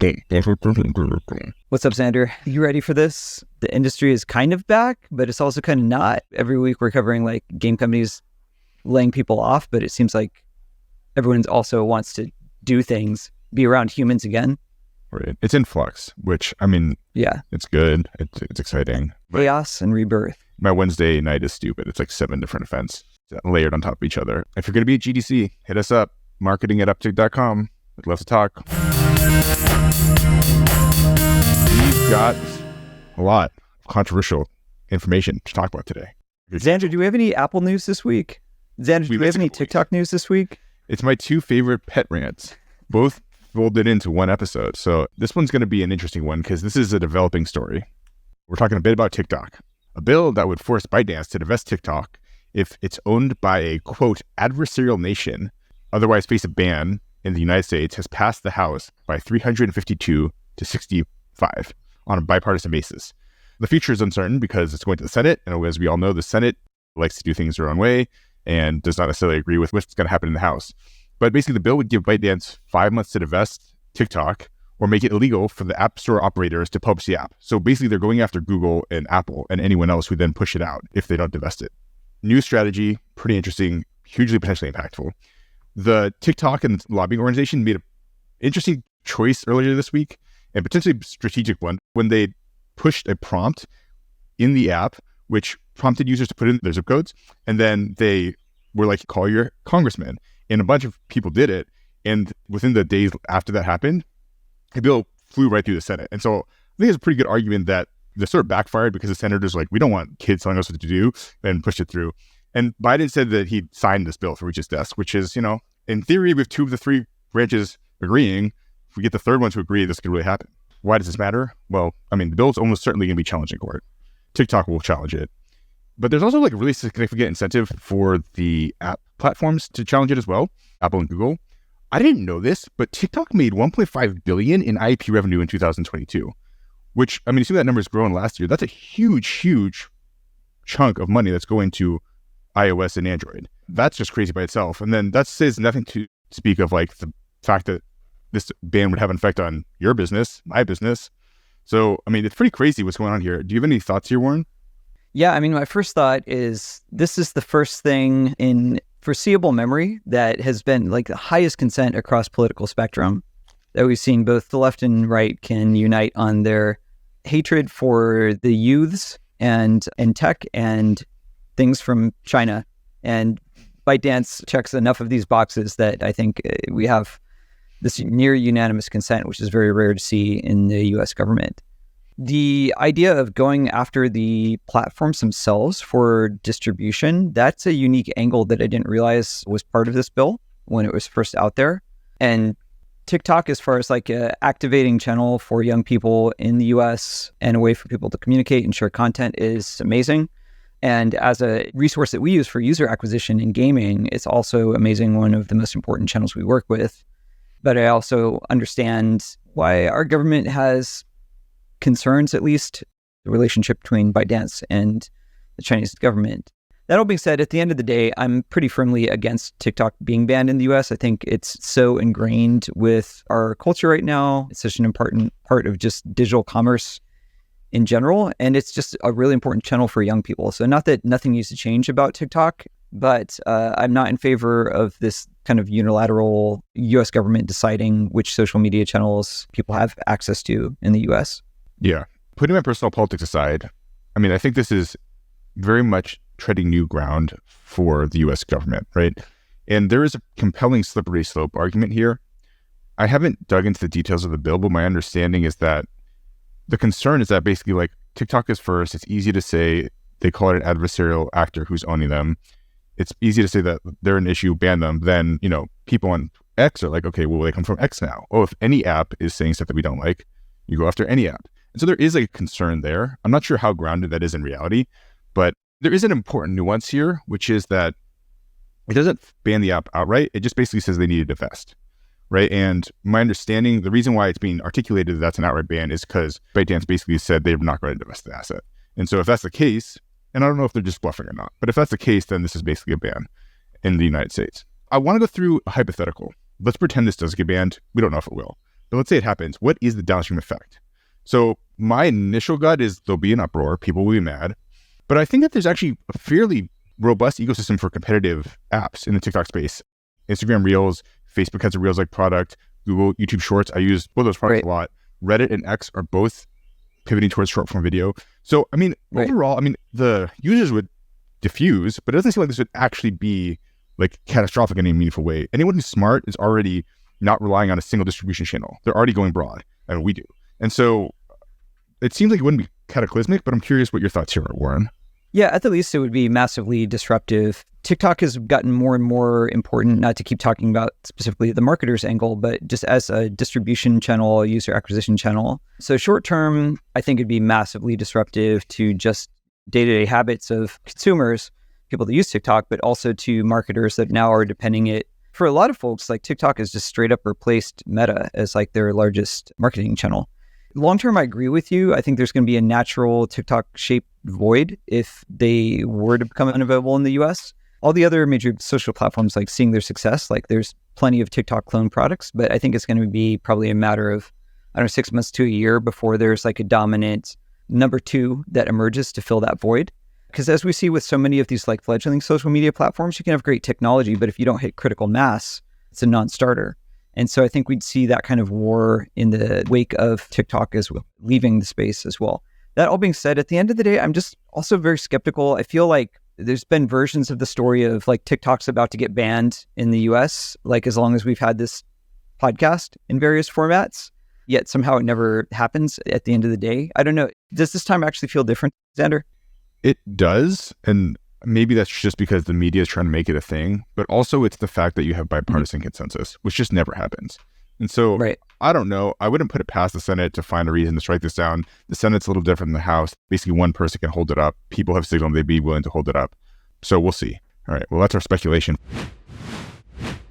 What's up, Xander? You ready for this? The industry is kind of back, but it's also kind of not. Every week we're covering like game companies laying people off, but it seems like everyone also wants to do things, be around humans again. Right. It's in flux, which, I mean, yeah, it's good. It's exciting. Chaos and rebirth. My Wednesday night is stupid. It's like 7 different events layered on top of each other. If you're going to be at GDC, hit us up. Marketing@Upptic.com. We'd love to talk. We've got a lot of controversial information to talk about today. Xander, do we have any Apple news this week? Xander, do we have any TikTok news this week? It's my 2 favorite pet rants, both folded into one episode. So this one's going to be an interesting one because this is a developing story. We're talking a bit about TikTok, a bill that would force ByteDance to divest TikTok if it's owned by a, quote, adversarial nation, otherwise face a ban in the United States, has passed the House by 352 to 65 on a bipartisan basis. The future is uncertain because it's going to the Senate, and as we all know, the Senate likes to do things their own way and does not necessarily agree with what's going to happen in the House. But basically, the bill would give ByteDance 5 months to divest TikTok or make it illegal for the App Store operators to publish the app. So basically, they're going after Google and Apple and anyone else who then push it out if they don't divest it. New strategy, pretty interesting, hugely potentially impactful. The TikTok and lobbying organization made an interesting choice earlier this week, and potentially strategic one, when they pushed a prompt in the app, which prompted users to put in their zip codes, and then they were like, call your congressman. And a bunch of people did it, and within the days after that happened, the bill flew right through the Senate. And so I think it's a pretty good argument that they sort of backfired because the senators were like, we don't want kids telling us what to do, and pushed it through. And Biden said that he signed this bill to reach his desk, which is, in theory, with 2 of the 3 branches agreeing, if we get the third one to agree, this could really happen. Why does this matter? Well, I mean, the bill's almost certainly going to be challenged in court. TikTok will challenge it. But there's also like a really significant incentive for the app platforms to challenge it as well, Apple and Google. I didn't know this, but TikTok made $1.5 billion in IP revenue in 2022, which, I mean, assuming that number is growing last year, that's a huge, huge chunk of money that's going to iOS and Android. That's just crazy by itself. And then that says nothing to speak of like the fact that this ban would have an effect on your business, my business. So, I mean, it's pretty crazy what's going on here. Do you have any thoughts here, Warren? Yeah, I mean, my first thought is this is the first thing in foreseeable memory that has been like the highest consent across political spectrum that we've seen. Both the left and right can unite on their hatred for the youths and tech and things from China. And ByteDance checks enough of these boxes that I think we have this near unanimous consent, which is very rare to see in the US government. The idea of going after the platforms themselves for distribution, that's a unique angle that I didn't realize was part of this bill when it was first out there. And TikTok, as far as like a activating channel for young people in the US and a way for people to communicate and share content, is amazing. And as a resource that we use for user acquisition in gaming, it's also amazing, one of the most important channels we work with. But I also understand why our government has concerns, at least the relationship between ByteDance and the Chinese government. That all being said, at the end of the day, I'm pretty firmly against TikTok being banned in the US. I think it's so ingrained with our culture right now. It's such an important part of just digital commerce in general. And it's just a really important channel for young people. So not that nothing needs to change about TikTok, but I'm not in favor of this kind of unilateral US government deciding which social media channels people have access to in the US. Yeah. Putting my personal politics aside, I mean, I think this is very much treading new ground for the US government, right? And there is a compelling slippery slope argument here. I haven't dug into the details of the bill, but my understanding is that the concern is that basically like TikTok is first. It's easy to say they call it an adversarial actor who's owning them. It's easy to say that they're an issue, ban them. Then, people on X are like, okay, well, they come from X now. Oh, if any app is saying stuff that we don't like, you go after any app. And so there is a concern there. I'm not sure how grounded that is in reality, but there is an important nuance here, which is that it doesn't ban the app outright. It just basically says they need to divest, right? And my understanding, the reason why it's being articulated that that's an outright ban is because ByteDance basically said they're not going to divest the asset. And so if that's the case, and I don't know if they're just bluffing or not, but if that's the case, then this is basically a ban in the United States. I want to go through a hypothetical. Let's pretend this does get banned. We don't know if it will. But let's say it happens. What is the downstream effect? So my initial gut is there'll be an uproar. People will be mad. But I think that there's actually a fairly robust ecosystem for competitive apps in the TikTok space. Instagram Reels, Facebook has a Reels-like product, Google, YouTube Shorts. I use both those products a lot. Reddit and X are both pivoting towards short form video. So, I mean, overall, I mean, the users would diffuse, but it doesn't seem like this would actually be like catastrophic in any meaningful way. Anyone who's smart is already not relying on a single distribution channel. They're already going broad, and we do. And so it seems like it wouldn't be cataclysmic, but I'm curious what your thoughts here are, Warren. Yeah, at the least, it would be massively disruptive. TikTok has gotten more and more important, not to keep talking about specifically the marketer's angle, but just as a distribution channel, user acquisition channel. So short term, I think it'd be massively disruptive to just day-to-day habits of consumers, people that use TikTok, but also to marketers that now are depending it. For a lot of folks, like TikTok has just straight up replaced Meta as like their largest marketing channel. Long term, I agree with you. I think there's going to be a natural TikTok-shaped void if they were to become unavailable in the US. All the other major social platforms, like seeing their success, like there's plenty of TikTok clone products, but I think it's going to be probably a matter of, 6 months to a year before there's like a dominant number two that emerges to fill that void. Because as we see with so many of these like fledgling social media platforms, you can have great technology, but if you don't hit critical mass, it's a non-starter. And so I think we'd see that kind of war in the wake of TikTok as well, leaving the space as well. That all being said, at the end of the day, I'm just also very skeptical. I feel like there's been versions of the story of like TikTok's about to get banned in the US, like as long as we've had this podcast in various formats, yet somehow it never happens at the end of the day. I don't know. Does this time actually feel different, Xander? It does. And maybe that's just because the media is trying to make it a thing, but also it's the fact that you have bipartisan consensus, which just never happens. And so I don't know. I wouldn't put it past the Senate to find a reason to strike this down. The Senate's a little different than the House. Basically, one person can hold it up. People have signaled they'd be willing to hold it up. So we'll see. All right. Well, that's our speculation.